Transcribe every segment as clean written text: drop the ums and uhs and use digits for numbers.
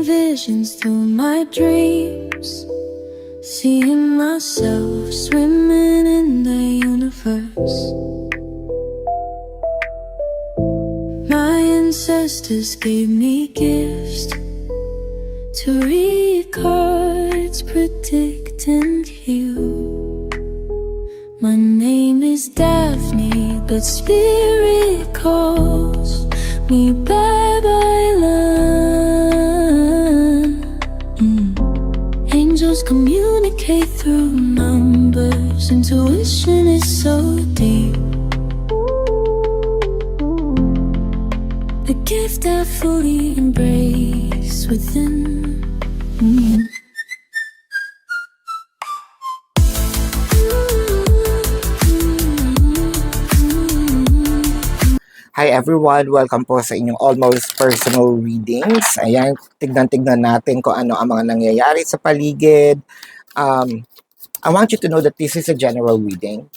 visions through my dreams, seeing myself swimming in the universe. My ancestors gave me gifts to read cards, predict and heal. My name is Daphne, but spirit calls me Babylon. Angels communicate through numbers. Intuition is so deep. The gift I fully embrace within. Hi everyone! Welcome po sa inyong almost personal readings. Ayan, tignan-tignan natin kung ano ang mga nangyayari sa paligid. I want you to know that this is a general reading.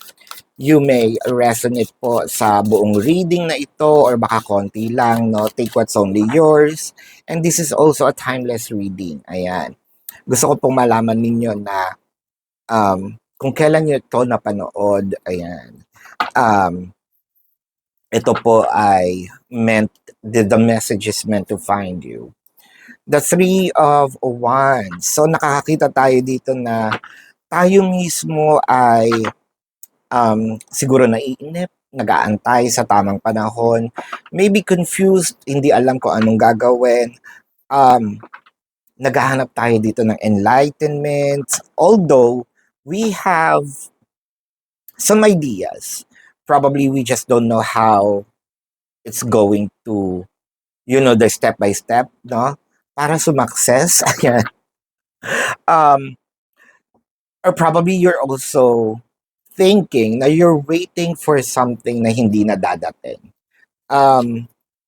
You may resonate po sa buong reading na ito or baka konti lang, no? Take what's only yours. And this is also a timeless reading. Ayan. Gusto ko pong malaman ninyo na kung kailan nyo ito napanood, ayan. Ito po ay the message is meant to find you. The Three of Wands. So nakakakita tayo dito na tayo mismo ay siguro naiinip, nag-aantay sa tamang panahon, maybe confused, hindi alam kung anong gagawin. Naghahanap tayo dito ng enlightenment, although we have some ideas. Probably we just don't know how it's going to, the step by step, no? Para sumakses. Ayan. Or probably you're also thinking na you're waiting for something na hindi na dadating.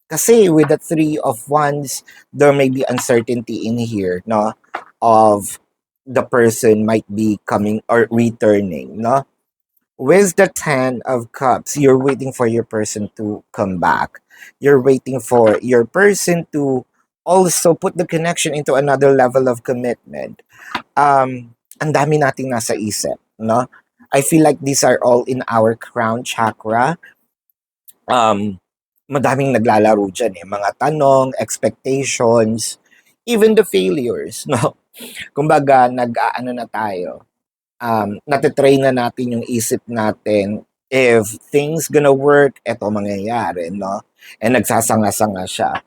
Kasi with the Three of Wands, there may be uncertainty in here, no? Of the person might be coming or returning, no? With the Ten of Cups, you're waiting for your person to come back. You're waiting for your person to also put the connection into another level of commitment. Ang dami nating nasa isip, no? I feel like these are all in our crown chakra. Madaming naglalaro dyan eh. Mga tanong, expectations, even the failures, no? Kumbaga, nag-aano na tayo. Natitrain na natin yung isip natin, if things gonna work, eto mangyayari, no? And nagsasanga-sanga siya.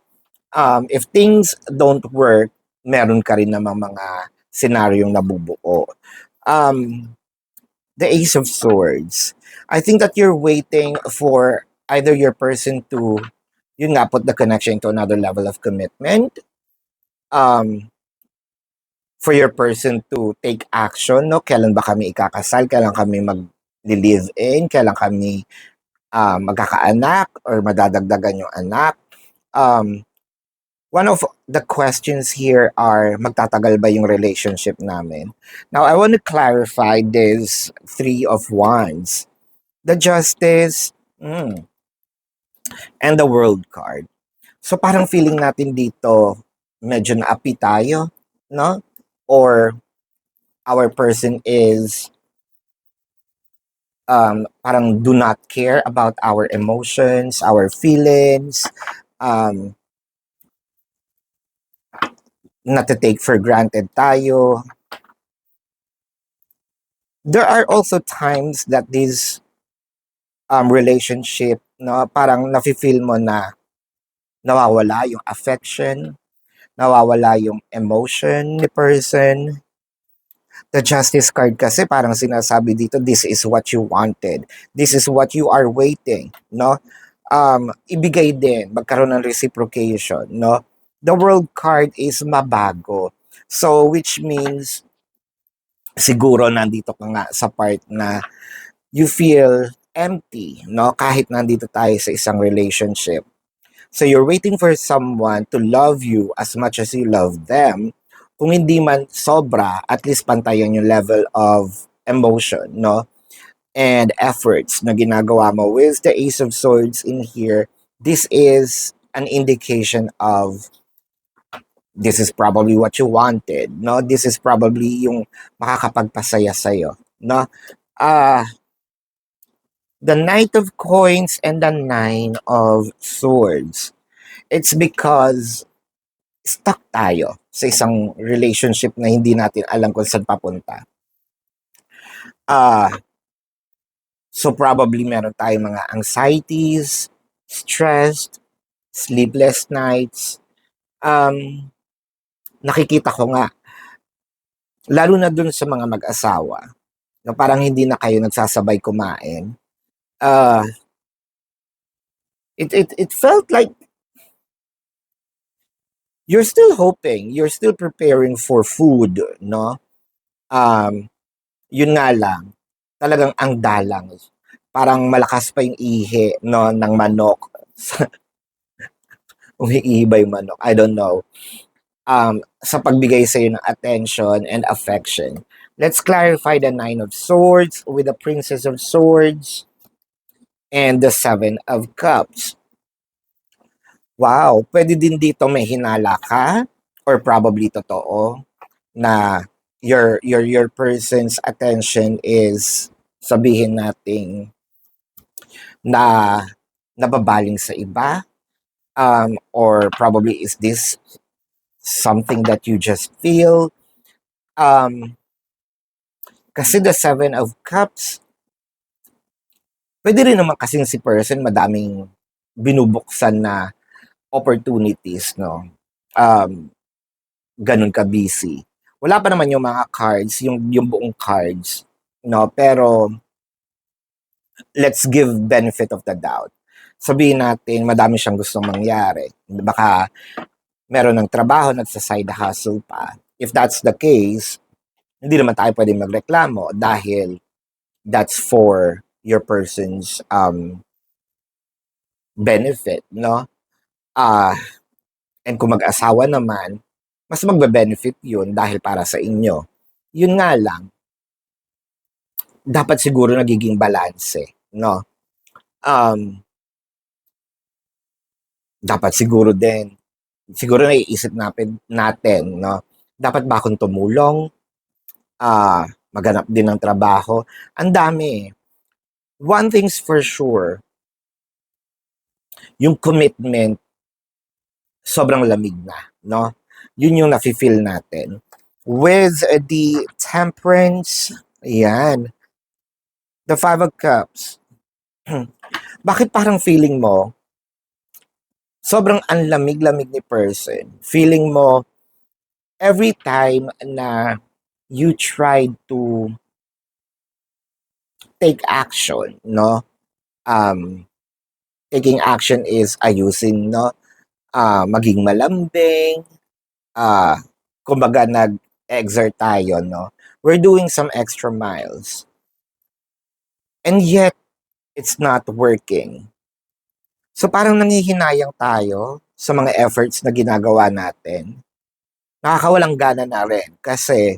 If things don't work, meron ka rin namang mga senaryong nabubuo. The Ace of Swords. I think that you're waiting for either your person to, yun nga, put the connection to another level of commitment. For your person to take action, no? Kailan ba kami ikakasal? Kailan kami mag-live in? Kailan kami magkakaanak or madadagdagan yung anak? One of the questions here are, magtatagal ba yung relationship namin? Now, I want to clarify this Three of Wands. The Justice and the World card. So, parang feeling natin dito, medyo naapi tayo, no? Or our person is parang do not care about our emotions, our feelings, not to take for granted tayo. There are also times that this relationship, no, parang nafe-feel mo na nawawala yung affection, nawawala yung emotion ni person. The Justice card kasi parang sinasabi dito, this is what you wanted. This is what you are waiting, no? Ibigay din, magkaroon ng reciprocation, no? The World card is mabago. So, which means, siguro nandito ka nga sa part na you feel empty, no? Kahit nandito tayo sa isang relationship. So, you're waiting for someone to love you as much as you love them. Kung hindi man sobra, at least pantayan yung level of emotion, no? And efforts na ginagawa mo. With the Ace of Swords in here, this is an indication of This is probably what you wanted, no? This is probably yung makakapagpasaya sa'yo, no? Ah, the Knight of Coins and the Nine of Swords. It's because stuck tayo sa isang relationship na hindi natin alam kung saan papunta. Ah, so probably meron tayong mga anxieties, stressed, sleepless nights. Nakikita ko nga, lalo na dun sa mga mag-asawa, na parang hindi na kayo nagsasabay kumain. Uh, it felt like you're still hoping, you're still preparing for food, no? Um, Yun nga lang, talagang ang dalang. Parang malakas pa yung ihi, no, ng manok. Umiihi ba yung manok? I don't know. Sa pagbigay sa'yo ng attention and affection. Let's clarify the Nine of Swords with the Princess of Swords and the Seven of Cups. Wow, pwede din dito may hinala ka or probably totoo na your person's attention is, sabihin nating, na nababaling sa iba, or probably is this something that you just feel. Kasi the Seven of Cups, pwede rin naman kasing si person madaming binubuksan na opportunities, no? Ganun ka busy. Wala pa naman yung mga cards, yung buong cards, no? Pero let's give benefit of the doubt. Sabihin natin madami siyang gustong mangyari. Baka meron ng trabaho, nagsa-side hustle pa. If that's the case, hindi naman tayo pwedeng magreklamo dahil that's for your person's benefit, no? And kung mag-asawa naman, mas magbe-benefit yun dahil para sa inyo. Yun nga lang, dapat siguro nagiging balanse, no? Dapat siguro din, siguro naiisip natin, no? Dapat ba akong tumulong? Maghanap din ng trabaho? Ang dami. One thing's for sure, yung commitment, sobrang lamig na, no? Yun yung nafe-feel natin. With the Temperance, ayan, the Five of Cups. Bakit parang feeling mo, sobrang anlamig-lamig ni person? Feeling mo, every time na you try to take action, no? Taking action is ayusin, no? Maging malambing, kumbaga nag-exert tayo, no? We're doing some extra miles. And yet, it's not working. So parang nangihinayang tayo sa mga efforts na ginagawa natin. Nakakawalang gana na rin kasi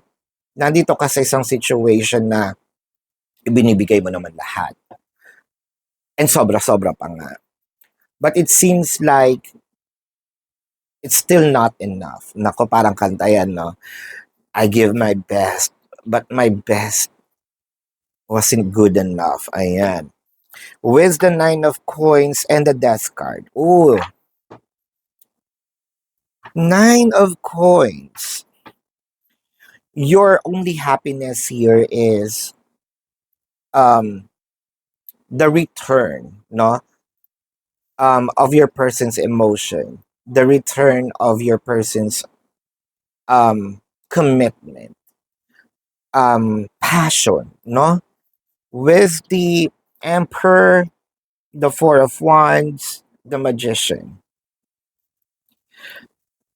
nandito ka sa isang situation na ibinibigay mo naman lahat. And sobra-sobra pa nga. But it seems like it's still not enough. Nako, parang kanta yan, no? I give my best, but my best wasn't good enough. Ayan. With the Nine of Coins and the Death card. Ooh. Nine of Coins. Your only happiness here is the return, no? Of your person's emotion. The return of your person's commitment. Passion, no? With the Emperor, the Four of Wands, the Magician.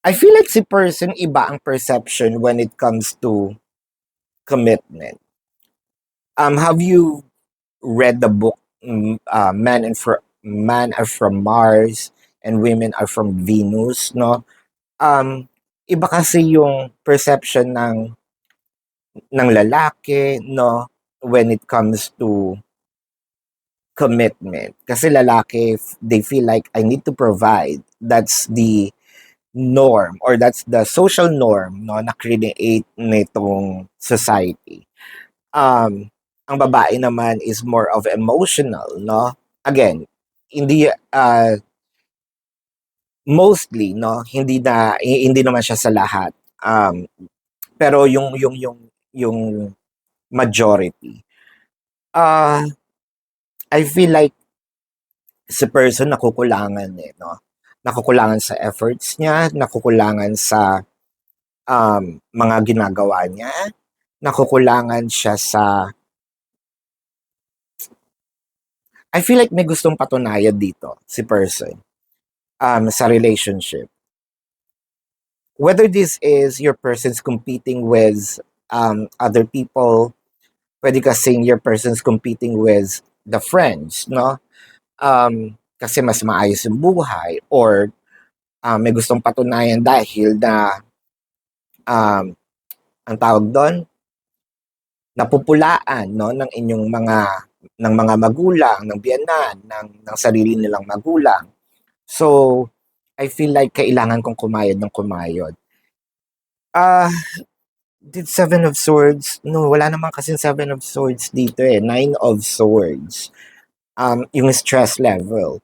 I feel like si person iba ang perception when it comes to commitment. Have you read the book Man are from Mars and Women are from Venus, no? Iba kasi yung perception ng lalaki, no, when it comes to commitment. Kasi lalaki, they feel like I need to provide. That's the norm or that's the social norm, no, na create nitong society. Ang babae naman is more of emotional, no? Again, hindi mostly, no, hindi naman siya sa lahat. Pero yung majority. Uh, I feel like si person nakukulangan eh, no? Nakukulangan sa efforts niya, nakukulangan sa mga ginagawa niya, nakukulangan siya sa I feel like may gustong patunayan dito si person sa relationship. Whether this is your person's competing with other people, pwede kasing your person's competing with the friends, no? Kasi mas maayos yung buhay or may gustong patunayan dahil na um, ang tawag doon, napupulaan no ng mga magulang, ng biyenan, ng sarili nilang magulang. So, I feel like kailangan kong kumayod ng kumayod. Did Seven of Swords? No, wala naman kasi Seven of Swords dito eh. Nine of Swords. Yung stress level.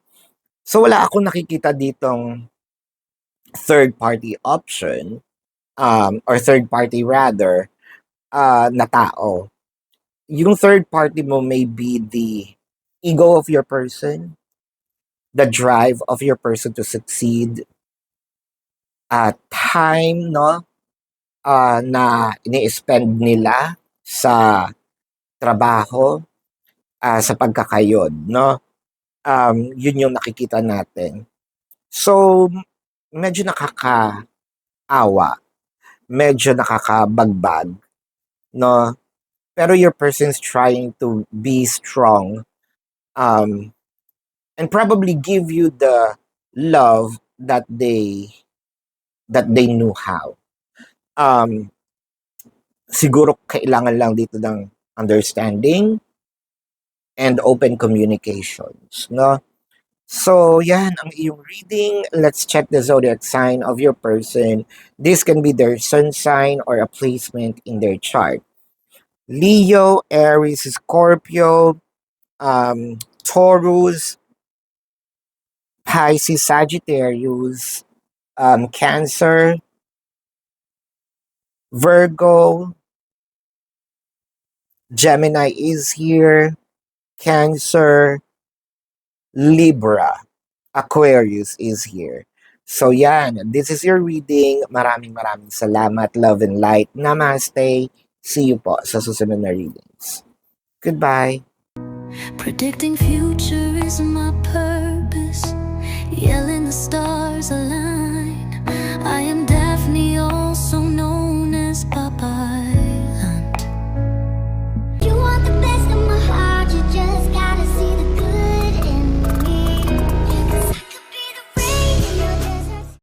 So, wala akong nakikita ditong third party option or third party rather na tao. Yung third party mo may be the ego of your person, the drive of your person to succeed, time, no, na ini-spend nila sa trabaho, sa pagkakayod, no? Yun yung nakikita natin. So, medyo nakakaawa, medyo nakakabagbag, no? Pero your person's trying to be strong and probably give you the love that they knew how. Siguro kailangan lang dito ng understanding and open communications, no? So, yan ang iyong reading. Let's check the zodiac sign of your person. This can be their sun sign or a placement in their chart. Leo, Aries, Scorpio, Taurus, Pisces, Sagittarius, Cancer, Virgo, Gemini is here, Cancer, Libra, Aquarius is here. So yan, this is your reading. Maraming salamat. Love and light. Namaste. See you po sa susunod na readings. Goodbye. Predicting future is my purpose. Yelling the stars.